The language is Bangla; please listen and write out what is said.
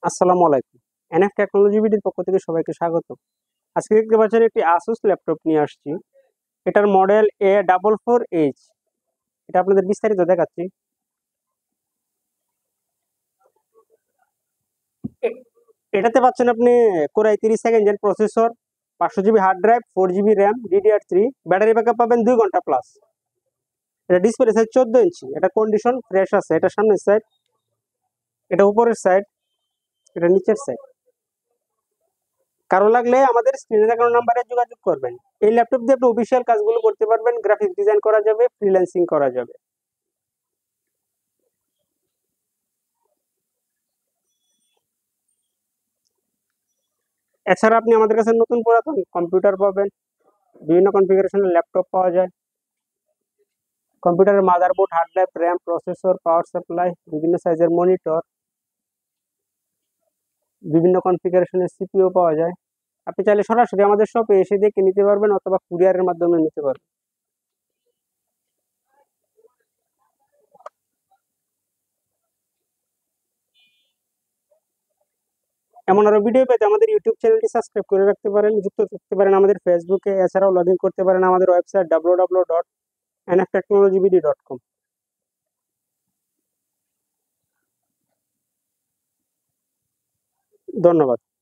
আসসালামু আলাইকুম। এনএফ টেকনোলজি বিডির পক্ষ থেকে সবাইকে স্বাগত। আজকে দেখতে পাচ্ছেন একটি আসুস ল্যাপটপ নিয়ে আসছি। এটার মডেল A44H। এটা আপনাদের বিস্তারিত দেখাচ্ছি। এ- এটাতে পাচ্ছেন আপনি Core i3 gen processor, 500 GB hard drive, 4 GB RAM, DDR3, battery backup পাবেন 2 ঘন্টা প্লাস। এটা ডিসপ্লে সাইজ 14 ইঞ্চি। এটা কন্ডিশন ফ্রেশ আছে। এটা সামনের সাইড, এটা উপরের সাইড, এটা নিচের সাইড। কারো লাগলে আমাদের স্ক্রিনে দেখানো নাম্বারে যোগাযোগ করবেন। এই ল্যাপটপ দিয়ে আপনি অফিসিয়াল কাজগুলো করতে পারবেন, গ্রাফিক্স ডিজাইন করা যাবে, ফ্রিল্যান্সিং করা যাবে। এছাড়া আপনি আমাদের কাছে নতুন পুরাতন কম্পিউটার পাবেন, বিভিন্ন কনফিগারেশনের ল্যাপটপ পাওয়া যায়। কম্পিউটারের motherboard, hard drive, RAM, processor, power supply, বিভিন্ন সাইজের মনিটর, বিভিন্ন কনফিগারেশনের সিপিইউ পাওয়া যায়। আপনি চাইলে সরাসরি আমাদের শপে এসে দেখে নিতে পারবেন অথবা কুরিয়ারের মাধ্যমে নিতে পারবেন। এমন আরো ভিডিও পেতে আমাদের ইউটিউব চ্যানেলটি সাবস্ক্রাইব করে রাখতে পারেন, যুক্ত থাকতে পারেন আমাদের ফেসবুকে। এছাড়াও লগ ইন করতে পারেন আমাদের ওয়েবসাইট www.nftechnologybd.com। ধন্যবাদ।